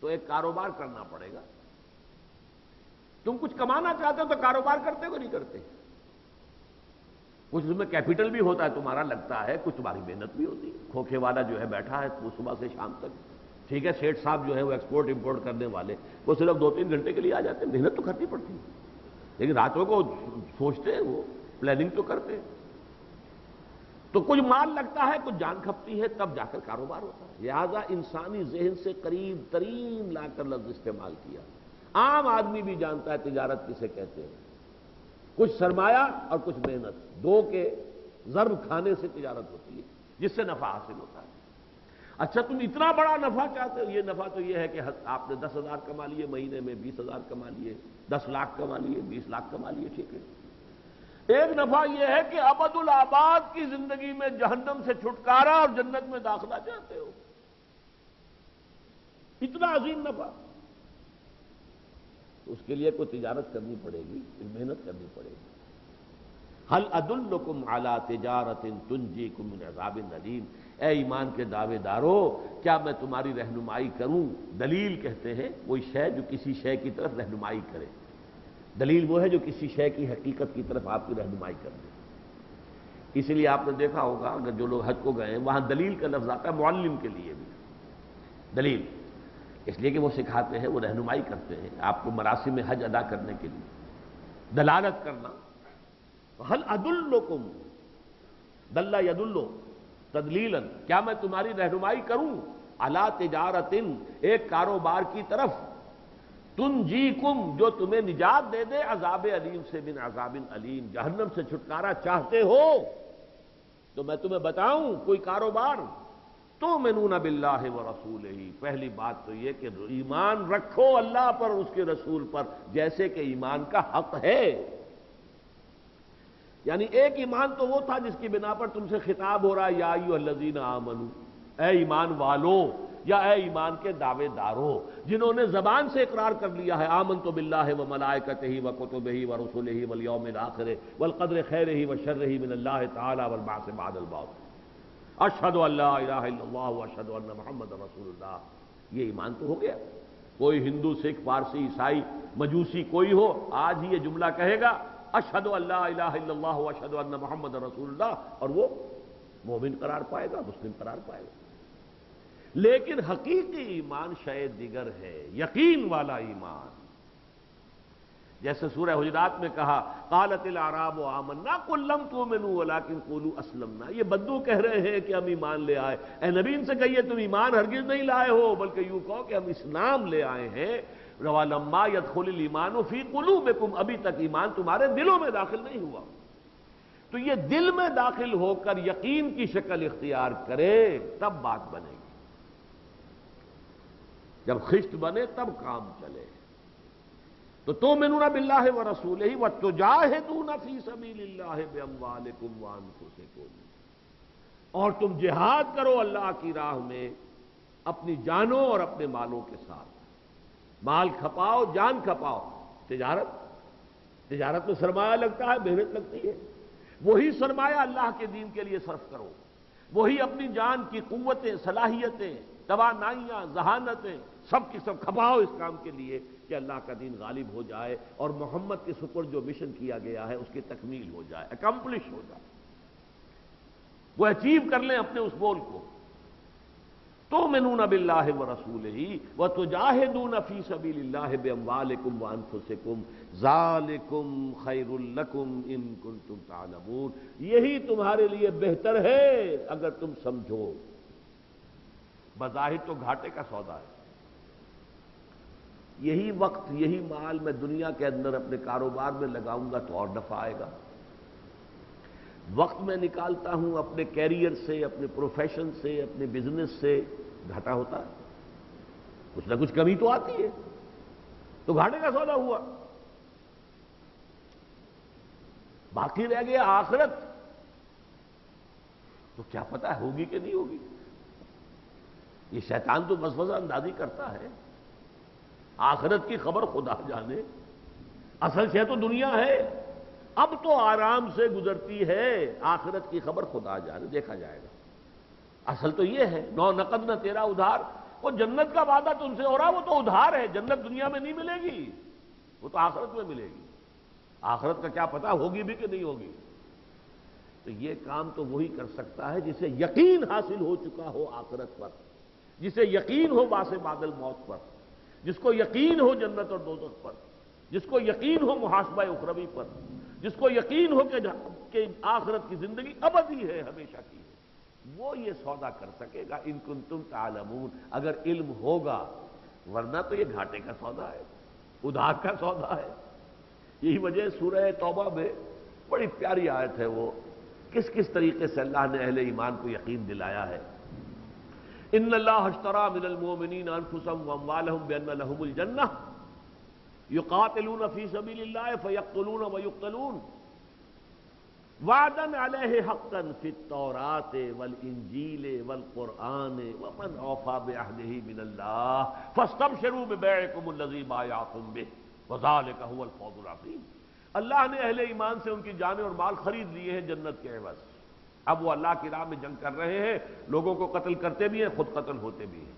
تو ایک کاروبار کرنا پڑے گا۔ تم کچھ کمانا چاہتے ہو تو کاروبار کرتے ہو نہیں کرتے؟ کچھ اس میں کیپٹل بھی ہوتا ہے تمہارا، لگتا ہے، کچھ تمہاری محنت بھی ہوتی ہے۔ کھوکھے والا جو ہے بیٹھا ہے وہ صبح سے شام تک، ٹھیک ہے، سیٹھ صاحب جو ہے وہ ایکسپورٹ امپورٹ کرنے والے، وہ صرف 2-3 گھنٹے کے لیے آ جاتے ہیں، محنت تو کرنی پڑتی ہے، لیکن راتوں کو سوچتے ہیں، وہ پلاننگ تو کرتے ہیں۔ تو کچھ مال لگتا ہے، کچھ جان کھپتی ہے، تب جا کر کاروبار ہوتا ہے۔ لہذا انسانی ذہن سے قریب ترین لا کر لفظ استعمال کیا۔ عام آدمی بھی جانتا ہے تجارت کسے کہتے ہیں، کچھ سرمایہ اور کچھ محنت، دو کے ضرب کھانے سے تجارت ہوتی ہے جس سے نفع حاصل ہوتا ہے۔ اچھا تم اتنا بڑا نفع چاہتے ہو، یہ نفع تو یہ ہے کہ آپ نے 10,000 کما لیے مہینے میں، 20,000 کما لیے، 10 لاکھ کما لیے، 20 لاکھ کما لیے، ٹھیک ہے۔ ایک نفع یہ ہے کہ ابد الآباد کی زندگی میں جہنم سے چھٹکارا اور جنت میں داخلہ چاہتے ہو۔ اتنا عظیم نفع. تو اس کے لیے کوئی تجارت کرنی پڑے گی، محنت کرنی پڑے گی. هل ادلکم علی تجارت تنجیکم من عذاب علیم. اے ایمان کے دعوے دارو، کیا میں تمہاری رہنمائی کروں؟ دلیل کہتے ہیں وہی شے جو کسی شے کی طرف رہنمائی کرے. دلیل وہ ہے جو کسی شے کی حقیقت کی طرف آپ کی رہنمائی کر دے. اسی لیے آپ نے دیکھا ہوگا اگر جو لوگ حج کو گئے ہیں وہاں دلیل کا لفظ آتا ہے معلم کے لیے بھی. دلیل اس لیے کہ وہ سکھاتے ہیں، وہ رہنمائی کرتے ہیں آپ کو مراسم حج ادا کرنے کے لیے. دلالت کرنا. هل ادلکم، دل یدل تدلیلا، کیا میں تمہاری رہنمائی کروں؟ علی تجارت، ایک کاروبار کی طرف، تنجیکم، جو تمہیں نجات دے دے عذاب علیم سے، من عذاب علیم، جہنم سے چھٹکارا چاہتے ہو تو میں تمہیں بتاؤں کوئی کاروبار. تؤمنون باللہ ورسولہ، پہلی بات تو یہ کہ ایمان رکھو اللہ پر اور اس کے رسول پر جیسے کہ ایمان کا حق ہے. یعنی ایک ایمان تو وہ تھا جس کی بنا پر تم سے خطاب ہو رہا ہے یا ایھا الذین آمنو، اے ایمان والو یا اے ایمان کے دعوے دارو، جنہوں نے زبان سے اقرار کر لیا ہے آمنت باللہ وملائکتہ وکتبہ ورسلہ والیوم الآخر والقدر خیرہ وشرہ من اللہ تعالی والبعث بعد الموت، اشہد ان لا الہ الا اللہ واشہد ان محمد رسول اللہ. یہ ایمان تو ہو گیا. کوئی ہندو، سکھ، پارسی، عیسائی، مجوسی کوئی ہو، آج ہی یہ جملہ کہے گا اشہد ان لا الہ الا اللہ واشہد ان محمد رسول اللہ، اور وہ مومن قرار پائے گا، مسلم قرار پائے گا. لیکن حقیقی ایمان شے دیگر ہے، یقین والا ایمان. جیسے سورہ حجرات میں کہا قالت الاعراب آمنا قل لم تؤمنوا ولکن قولوا اسلمنا. یہ بدو کہہ رہے ہیں کہ ہم ایمان لے آئے. اے نبی ان سے کہیے تم ایمان ہرگز نہیں لائے ہو، بلکہ یوں کہو کہ ہم اسلام لے آئے ہیں. ولما يدخل الایمان فی قلوبکم، ابھی تک ایمان تمہارے دلوں میں داخل نہیں ہوا. تو یہ دل میں داخل ہو کر یقین کی شکل اختیار کرے تب بات بنے گی. جب خشت بنے تب کام چلے. تو تؤمنون باللہ ورسولہ وتجاہدون فی سبیل اللہ باموالکم وانفسکم، اور تم جہاد کرو اللہ کی راہ میں اپنی جانوں اور اپنے مالوں کے ساتھ. مال کھپاؤ، جان کھپاؤ. تجارت میں سرمایہ لگتا ہے، محنت لگتی ہے. وہی سرمایہ اللہ کے دین کے لیے صرف کرو. وہی اپنی جان کی قوتیں، صلاحیتیں، توانائیاں، ذہانتیں سب کی سب کھپاؤ اس کام کے لیے کہ اللہ کا دین غالب ہو جائے اور محمد کے سپر جو مشن کیا گیا ہے اس کی تکمیل ہو جائے، اکمپلش ہو جائے، وہ اچیو کر لیں اپنے اس گول کو. تؤمنون باللہ ورسولہ وتجاہدون فی سبیل اللہ باموالکم وانفسکم ذالکم خیر لکم ان کنتم تعلمون. یہی تمہارے لیے بہتر ہے اگر تم سمجھو. بظاہر تو گھاٹے کا سودا ہے. یہی وقت، یہی مال میں دنیا کے اندر اپنے کاروبار میں لگاؤں گا تو اور نفع آئے گا. وقت میں نکالتا ہوں اپنے کیریئر سے، اپنے پروفیشن سے، اپنے بزنس سے، گھاٹا ہوتا ہے. کچھ نہ کچھ کمی تو آتی ہے، تو گھاٹے کا سودا ہوا. باقی رہ گیا آخرت، تو کیا پتہ ہوگی کہ نہیں ہوگی. یہ شیطان تو وسوسہ اندازی کرتا ہے. آخرت کی خبر خدا جانے. اصل شے تو دنیا ہے، اب تو آرام سے گزرتی ہے. آخرت کی خبر خدا جانے، دیکھا جائے گا. اصل تو یہ ہے، نو نقد نہ تیرا ادھار. وہ جنت کا وعدہ تم سے ہو رہا وہ تو ادھار ہے. جنت دنیا میں نہیں ملے گی، وہ تو آخرت میں ملے گی. آخرت کا کیا پتہ ہوگی بھی کہ نہیں ہوگی. تو یہ کام تو وہی کر سکتا ہے جسے یقین حاصل ہو چکا ہو آخرت پر، جسے یقین ہو باعث بعد الموت پر، جس کو یقین ہو جنت اور دوزخ پر، جس کو یقین ہو محاسبہ اخروی پر، جس کو یقین ہو کہ آخرت کی زندگی ابدی ہے، ہمیشہ کی ہے. وہ یہ سودا کر سکے گا ان کنتم تعلمون، اگر علم ہوگا. ورنہ تو یہ گھاٹے کا سودا ہے، ادھار کا سودا ہے. یہی وجہ سورہ توبہ میں بڑی پیاری آیت ہے، وہ کس کس طریقے سے اللہ نے اہل ایمان کو یقین دلایا ہے. ان اللہ اشتری من المؤمنین انفسهم واموالهم بان لهم الجنہ یقاتلون فی سبیل اللہ فیقتلون ویقتلون وعدن علیہ حقا فی التوراۃ والانجیل والقرآن ومن اوفی بعہدہ من اللہ فاستبشروا ببیعکم الذی بایعتم بہ وذلک هو الفوز العظیم۔ اللہ نے اہل ایمان سے ان کی جانیں اور مال خرید لیے ہیں جنت کے عوض۔ اب وہ اللہ کی راہ میں جنگ کر رہے ہیں، لوگوں کو قتل کرتے بھی ہیں، خود قتل ہوتے بھی ہیں،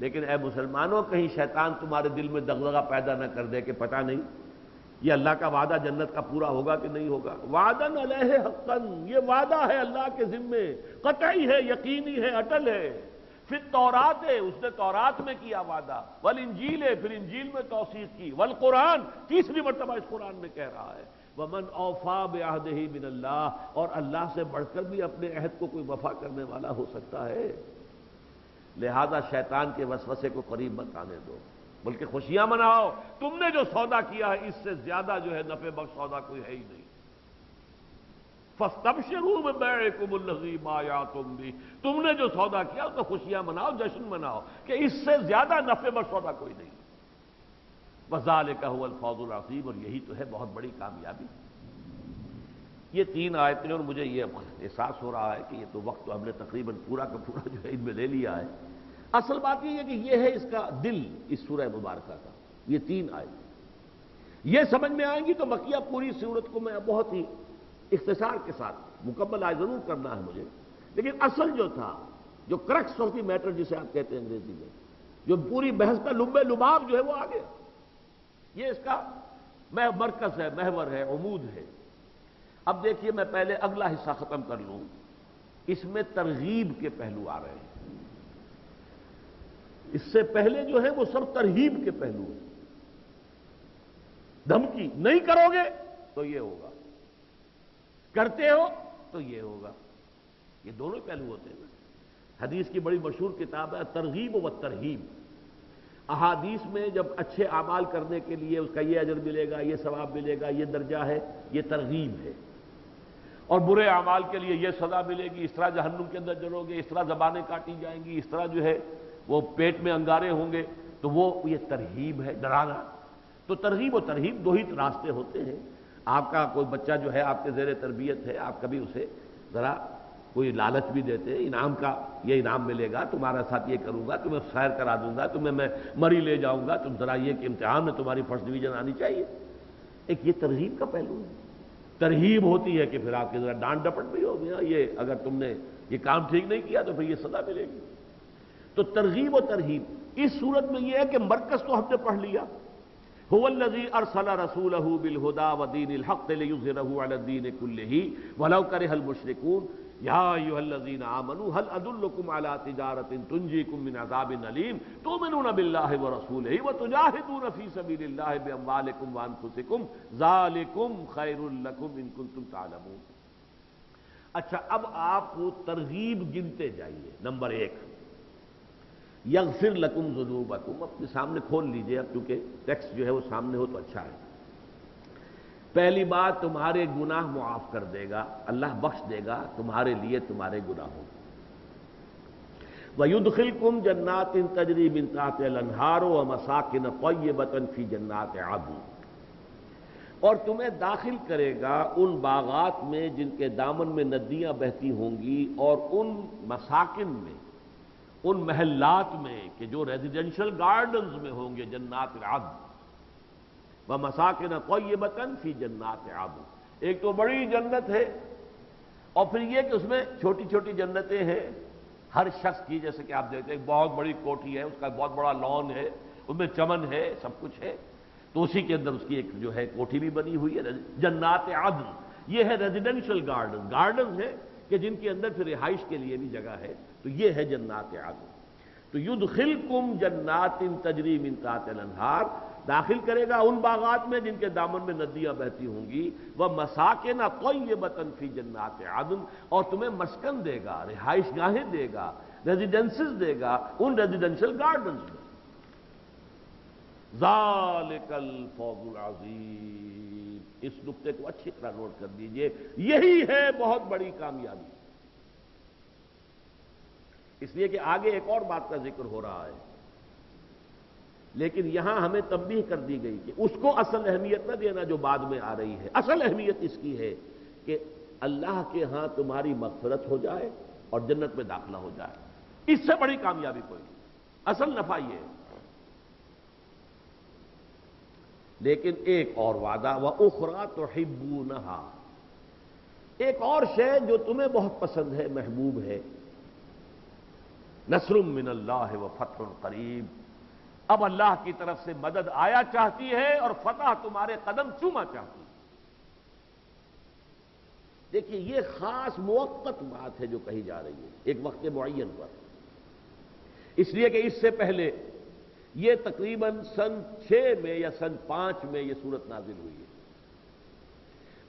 لیکن اے مسلمانوں کہیں شیطان تمہارے دل میں دغدغہ پیدا نہ کر دے کہ پتہ نہیں یہ اللہ کا وعدہ جنت کا پورا ہوگا کہ نہیں ہوگا۔ وعدن علیہ حقا، یہ وعدہ ہے اللہ کے ذمے، قطعی ہے، یقینی ہے، اٹل ہے۔ پھر التورات ہے، اس نے تورات میں کیا وعدہ، والانجیل ہے، پھر انجیل میں توثیق کی، والقرآن تیسری مرتبہ اس قرآن میں کہہ رہا ہے، ومن اوفی بعہدہ من اللہ، اور اللہ سے بڑھ کر بھی اپنے عہد کو کوئی وفا کرنے والا ہو سکتا ہے۔ لہذا شیطان کے وسوسے کو قریب مت آنے دو، بلکہ خوشیاں مناؤ، تم نے جو سودا کیا ہے اس سے زیادہ جو ہے نفع بخش سودا کوئی ہے ہی نہیں۔ فاستبشروا ببیعکم الذی بایعتم بہ، تم نے جو سودا کیا تو خوشیاں مناؤ، جشن مناؤ کہ اس سے زیادہ نفع بخش سودا کوئی نہیں۔ وذالک هو الفوز العظیم، اور یہی تو ہے بہت بڑی کامیابی۔ یہ تین آیتیں، اور مجھے یہ احساس ہو رہا ہے کہ یہ تو وقت تو ہم نے تقریباً پورا کا پورا جو ہے ان میں لے لیا ہے۔ اصل بات یہ ہے کہ یہ ہے اس کا دل اس سورہ مبارکہ کا، یہ تین آیتیں یہ سمجھ میں آئیں گی تو بقیہ پوری سورت کو میں بہت ہی اختصار کے ساتھ مکمل آج ضرور کرنا ہے مجھے، لیکن اصل جو تھا، جو کرکس آف دی میٹر جسے آپ کہتے ہیں انگریزی میں، جو پوری بحث کا لب لباب جو ہے وہ آ گیا۔ یہ اس کا مرکز ہے، محور ہے، عمود ہے۔ اب دیکھیے میں پہلے اگلا حصہ ختم کر لوں، اس میں ترغیب کے پہلو آ رہے ہیں۔ اس سے پہلے جو ہے وہ سب ترہیب کے پہلو ہیں، دھمکی، نہیں کرو گے تو یہ ہوگا، کرتے ہو تو یہ ہوگا، یہ دونوں پہلو ہوتے ہیں نا۔ حدیث کی بڑی مشہور کتاب ہے ترغیب و ترہیب۔ احادیث میں جب اچھے اعمال کرنے کے لیے اس کا یہ اجر ملے گا، یہ ثواب ملے گا، یہ درجہ ہے، یہ ترغیب ہے، اور برے اعمال کے لیے یہ سزا ملے گی، اس طرح جہنم کے اندر جلو گے، اس طرح زبانیں کاٹی جائیں گی، اس طرح جو ہے وہ پیٹ میں انگارے ہوں گے، تو وہ یہ ترہیب ہے، ڈرانا۔ تو ترغیب و ترہیب دو ہی راستے ہوتے ہیں۔ آپ کا کوئی بچہ جو ہے آپ کے زیر تربیت ہے، آپ کبھی اسے ذرا کوئی لالچ بھی دیتے ہیں، انعام کا، یہ انعام ملے گا، تمہارا ساتھ یہ کروں گا، تمہیں سیر کرا دوں گا، تمہیں میں مری لے جاؤں گا، تم ذرا یہ کہ امتحان میں تمہاری فرسٹ ڈویژن آنی چاہیے، ایک یہ ترغیب کا پہلو ہے۔ ترہیب ہوتی ہے کہ پھر آپ کے ذرا ڈانٹ ڈپٹ بھی ہو گیا، یہ اگر تم نے یہ کام ٹھیک نہیں کیا تو پھر یہ سزا ملے گی۔ تو ترغیب و ترہیب اس صورت میں یہ ہے کہ مرکز تو ہم نے پڑھ لیا، هو الذی ارسل رسولہ بالہدی ودین الحق لیظہرہ علی الدین کلہ ولو کرہ المشرکون یا ایھا الذین آمنوا هل ادلکم علی تجارۃ تنجیکم من عذاب علیم تؤمنون باللہ ورسولہ وتجاہدون فی سبیل اللہ باموالکم وانفسکم ذالکم خیر لکم ان کنتم تعلمون۔ اچھا اب آپ ترغیب گنتے جائیے۔ نمبر 1، یغفر لکم ذنوبکم، اپنے سامنے کھول لیجئے، اب کیونکہ ٹیکسٹ جو ہے وہ سامنے ہو تو اچھا ہے۔ پہلی بات، تمہارے گناہ معاف کر دے گا، اللہ بخش دے گا تمہارے لیے تمہارے گناہوں۔ وَيُدْخِلْكُمْ جَنَّاتٍ تَجْرِي مِن تَحْتِهَا الْأَنْهَارُ وَمَسَاكِنَ طَيِّبَةً فِي جَنَّاتِ عَدْنٍ، اور تمہیں داخل کرے گا ان باغات میں جن کے دامن میں ندیاں بہتی ہوں گی، اور ان مساکن میں، ان محلات میں کہ جو ریزیڈینشل گارڈنز میں ہوں گے، جنات عدن ومساکن طیبۃ فی جنات عدن۔ ایک تو بڑی جنت ہے، اور پھر یہ کہ اس میں چھوٹی چھوٹی جنتیں ہیں ہر شخص کی، جیسے کہ آپ دیکھتے ہیں ایک بہت بڑی کوٹھی ہے، اس کا بہت بڑا لان ہے، اس میں چمن ہے، سب کچھ ہے، تو اسی کے اندر اس کی ایک جو ہے کوٹھی بھی بنی ہوئی ہے، جنات عدن۔ یہ ہے ریزیڈینشل گارڈنز ہے کہ جن کے اندر پھر رہائش کے لیے بھی جگہ ہے، تو یہ ہے جنات عدن۔ تو یدخلکم جنات تجری من تحتها الانہار، داخل کرے گا ان باغات میں جن کے دامن میں ندیاں بہتی ہوں گی، ومساکن طیبۃ فی جنات عدن، اور تمہیں مسکن دے گا، رہائش گاہیں دے گا، ریزیڈنسز دے گا ان ریزیڈینشل گارڈنز میں۔ ذالک الفوز العظیم، اس نقطے کو اچھی طرح نوٹ کر دیجئے، یہی ہے بہت بڑی کامیابی۔ اس لیے کہ آگے ایک اور بات کا ذکر ہو رہا ہے، لیکن یہاں ہمیں تنبیہ کر دی گئی کہ اس کو اصل اہمیت نہ دینا جو بعد میں آ رہی ہے۔ اصل اہمیت اس کی ہے کہ اللہ کے ہاں تمہاری مغفرت ہو جائے اور جنت میں داخلہ ہو جائے، اس سے بڑی کامیابی کوئی نہیں، اصل نفع یہ ہے۔ لیکن ایک اور وعدہ، وَأُخْرَىٰ تُحِبُّونَهَا، ایک اور شے جو تمہیں بہت پسند ہے، محبوب ہے، نصر من اللہ وفتح قریب، اب اللہ کی طرف سے مدد آیا چاہتی ہے اور فتح تمہارے قدم چوما چاہتی ہے۔ دیکھیے یہ خاص موقت بات ہے جو کہی جا رہی ہے ایک وقت معین پر، اس لیے کہ اس سے پہلے یہ تقریباً سن 6 میں یا سن 5 میں یہ صورت نازل ہوئی ہے۔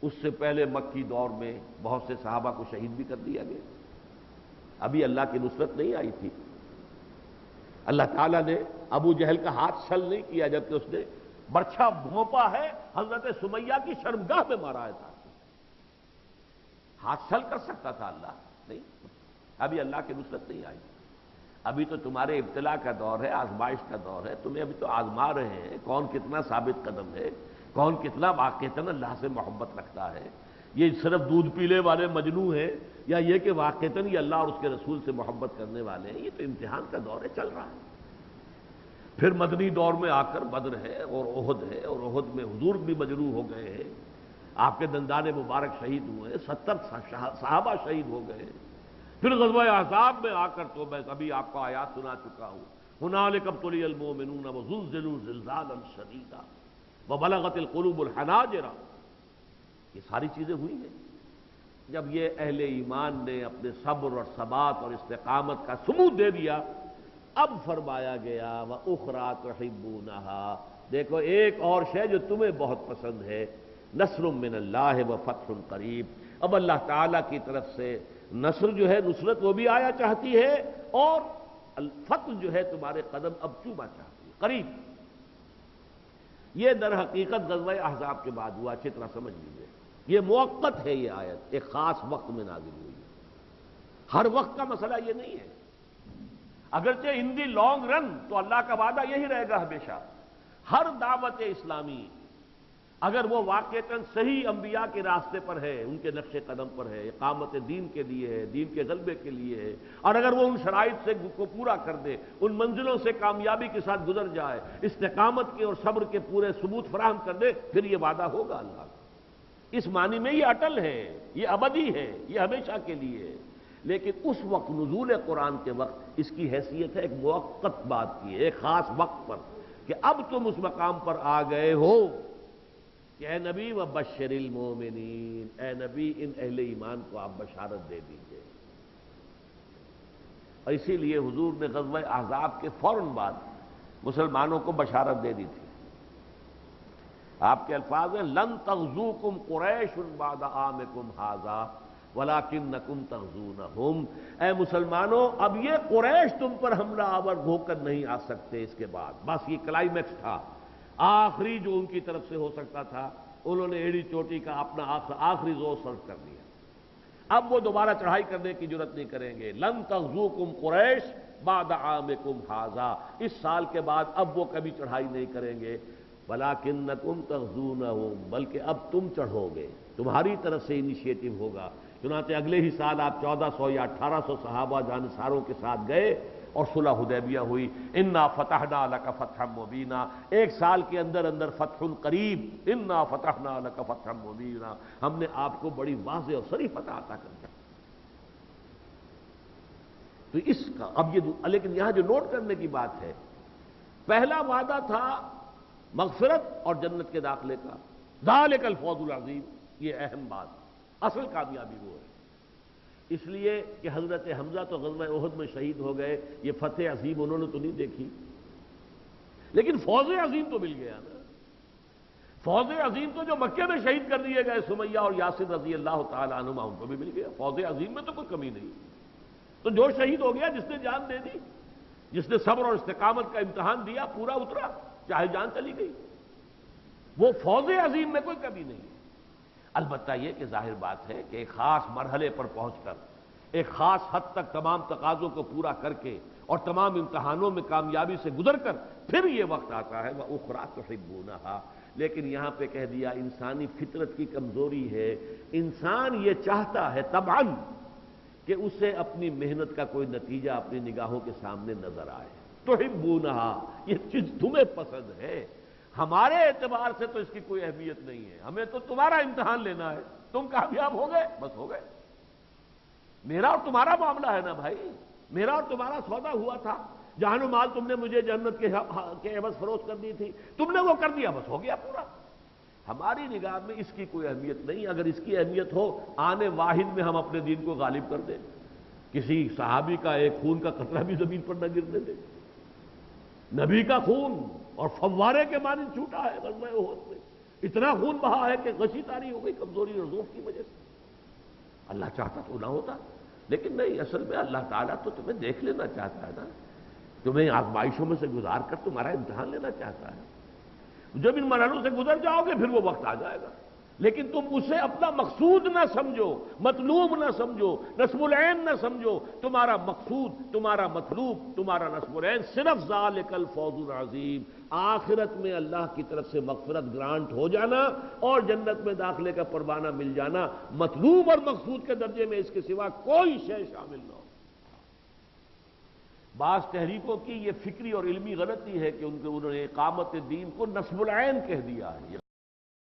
اس سے پہلے مکی دور میں بہت سے صحابہ کو شہید بھی کر دیا گیا، ابھی اللہ کی نصرت نہیں آئی تھی۔ اللہ تعالیٰ نے ابو جہل کا ہاتھ چھل نہیں کیا جبکہ اس نے برچھا بھونپا ہے، حضرت سمیہ کی شرمگاہ میں مارا تھا۔ ہاتھ چھل کر سکتا تھا اللہ؟ نہیں، ابھی اللہ کی نصرت نہیں آئی، ابھی تو تمہارے ابتلا کا دور ہے، آزمائش کا دور ہے، تمہیں ابھی تو آزما رہے ہیں کون کتنا ثابت قدم ہے، کون کتنا واقعتاً اللہ سے محبت رکھتا ہے۔ یہ صرف دودھ پینے والے مجنو ہیں یا یہ کہ واقعتاً یہ اللہ اور اس کے رسول سے محبت کرنے والے ہیں؟ یہ تو امتحان کا دور ہے، چل رہا ہے۔ پھر مدنی دور میں آ کر بدر ہے اور احد ہے، اور احد میں حضور بھی مجروح ہو گئے ہیں، آپ کے دندان مبارک شہید ہوئے، 70 صحابہ شہید ہو گئے۔ پھر غزوہ احزاب میں آ کر تو میں ابھی آپ کو آیات سنا چکا ہوں، هنالک ابتلی المؤمنون وزلزلوا زلزالا شدیدا وبلغت القلوب الحناجر، یہ ساری چیزیں ہوئی ہیں۔ جب یہ اہل ایمان نے اپنے صبر اور ثبات اور استقامت کا ثبوت دے دیا، اب فرمایا گیا وَأُخْرَىٰ تُحِبُّونَهَا، دیکھو ایک اور شے جو تمہیں بہت پسند ہے، نصر من اللہ وفتح قریب، اب اللہ تعالیٰ کی طرف سے نصر جو ہے، نصرت وہ بھی آیا چاہتی ہے، اور الفتح جو ہے تمہارے قدم اب چوما چاہتی ہے، قریب۔ یہ در حقیقت غزوہ احزاب کے بعد ہوا، اچھی طرح سمجھ لیجیے، یہ موقت ہے، یہ آیت ایک خاص وقت میں نازل ہوئی ہے، ہر وقت کا مسئلہ یہ نہیں ہے۔ اگرچہ ان دی لانگ رن تو اللہ کا وعدہ یہی رہے گا ہمیشہ، ہر دعوت اسلامی اگر وہ واقعتاً صحیح انبیاء کے راستے پر ہے، ان کے نقش قدم پر ہے، اقامت دین کے لیے ہے، دین کے غلبے کے لیے ہے، اور اگر وہ ان شرائط سے کو پورا کر دے، ان منزلوں سے کامیابی کے ساتھ گزر جائے، استقامت کے اور صبر کے پورے ثبوت فراہم کر دے، پھر یہ وعدہ ہوگا اللہ کا۔ اس معنی میں یہ اٹل ہے، یہ ابدی ہے، یہ ہمیشہ کے لیے ہے۔ لیکن اس وقت نزول قرآن کے وقت اس کی حیثیت ہے ایک موقت بات کی، ایک خاص وقت پر، کہ اب تم اس مقام پر آ گئے ہو کہ اے نبی وبشر المؤمنین، اے نبی ان اہل ایمان کو آپ بشارت دے دیجئے۔ اور اسی لیے حضور نے غزوہ احزاب کے فوراً بعد مسلمانوں کو بشارت دے دی تھی۔ آپ کے الفاظ ہیں لن تغزوکم قریش بعد عامکم ھذا ولکنکم تغزونہم، اے مسلمانوں اب یہ قریش تم پر حملہ آور ہو کر نہیں آ سکتے اس کے بعد، بس یہ کلائمیکس تھا، آخری جو ان کی طرف سے ہو سکتا تھا، انہوں نے ایڑی چوٹی کا اپنا آخری زور صرف کر دیا، اب وہ دوبارہ چڑھائی کرنے کی جرت نہیں کریں گے۔ لن تغزوکم قریش بعد عامکم ھذا، اس سال کے بعد اب وہ کبھی چڑھائی نہیں کریں گے، ولکنکم تغزونہم، بلکہ اب تم چڑھو گے، تمہاری طرف سے انیشیٹو ہوگا۔ چنانچہ اگلے ہی سال آپ 1400 یا 1800 صحابہ جانصاروں کے ساتھ گئے اور صلح حدیبیہ ہوئی، انا فتحنا لک فتحا مبینا، ایک سال کے اندر اندر فتح قریب، انا فتحنا لک فتحا مبینا، ہم نے آپ کو بڑی واضح اور صریح فتح عطا کر دیا۔ تو اس کا اب یہ لیکن یہاں جو نوٹ کرنے کی بات ہے، پہلا وعدہ تھا مغفرت اور جنت کے داخلے کا، ذالک الفوز العظیم، یہ اہم بات، اصل کامیابی وہ ہے۔ اس لیے کہ حضرت حمزہ تو غزوہ احد میں شہید ہو گئے، یہ فتح عظیم انہوں نے تو نہیں دیکھی، لیکن فوز عظیم تو مل گیا نا۔ فوز عظیم تو جو مکے میں شہید کر دیے گئے سمیہ اور یاسر رضی اللہ تعالی عنہما، ان کو بھی مل گیا، فوز عظیم میں تو کوئی کمی نہیں۔ تو جو شہید ہو گیا، جس نے جان دے دی، جس نے صبر اور استقامت کا امتحان دیا، پورا اترا، چاہے جان چلی گئی، وہ فوز عظیم میں کوئی کمی نہیں۔ البتہ یہ کہ ظاہر بات ہے کہ ایک خاص مرحلے پر پہنچ کر، ایک خاص حد تک تمام تقاضوں کو پورا کر کے، اور تمام امتحانوں میں کامیابی سے گزر کر پھر یہ وقت آتا ہے وَأُخْرَىٰ تُحِبُّونَهَا. لیکن یہاں پہ کہہ دیا انسانی فطرت کی کمزوری ہے، انسان یہ چاہتا ہے طبعاً کہ اسے اپنی محنت کا کوئی نتیجہ اپنی نگاہوں کے سامنے نظر آئے. تحبونہا، یہ چیز تمہیں پسند ہے، ہمارے اعتبار سے تو اس کی کوئی اہمیت نہیں ہے، ہمیں تو تمہارا امتحان لینا ہے. تم کامیاب ہو گئے بس ہو گئے. میرا اور تمہارا معاملہ ہے نا بھائی، میرا اور تمہارا سودا ہوا تھا. جان و مال تم نے مجھے جنت کے عوض فروخت کر دی تھی، تم نے وہ کر دیا، بس ہو گیا پورا. ہماری نگاہ میں اس کی کوئی اہمیت نہیں. اگر اس کی اہمیت ہو، آنے واحد میں ہم اپنے دین کو غالب کر دیں. کسی صحابی کا ایک خون کا قطرہ بھی زمین پر نہ گرنے دیں. نبی کا خون اور فوارے کے مانند چھوٹا ہے غزوہ احد میں. اتنا خون بہا ہے کہ غشی طاری ہو گئی کمزوری اور ضعف کی وجہ سے. اللہ چاہتا تو نہ ہوتا، لیکن نہیں، اصل میں اللہ تعالیٰ تو تمہیں دیکھ لینا چاہتا ہے نا، تمہیں آزمائشوں میں سے گزار کر تمہارا امتحان لینا چاہتا ہے. جب ان مرحلوں سے گزر جاؤ گے پھر وہ وقت آ جائے گا. لیکن تم اسے اپنا مقصود نہ سمجھو، مطلوب نہ سمجھو، نصب العین نہ سمجھو. تمہارا مقصود، تمہارا مطلوب، تمہارا نصب العین صرف ذالک الفوز العظیم، آخرت میں اللہ کی طرف سے مغفرت گرانٹ ہو جانا اور جنت میں داخلے کا پروانہ مل جانا. مطلوب اور مقصود کے درجے میں اس کے سوا کوئی شے شامل نہ ہو. بعض تحریکوں کی یہ فکری اور علمی غلطی ہے کہ انہوں نے اقامت دین کو نصب العین کہہ دیا ہے.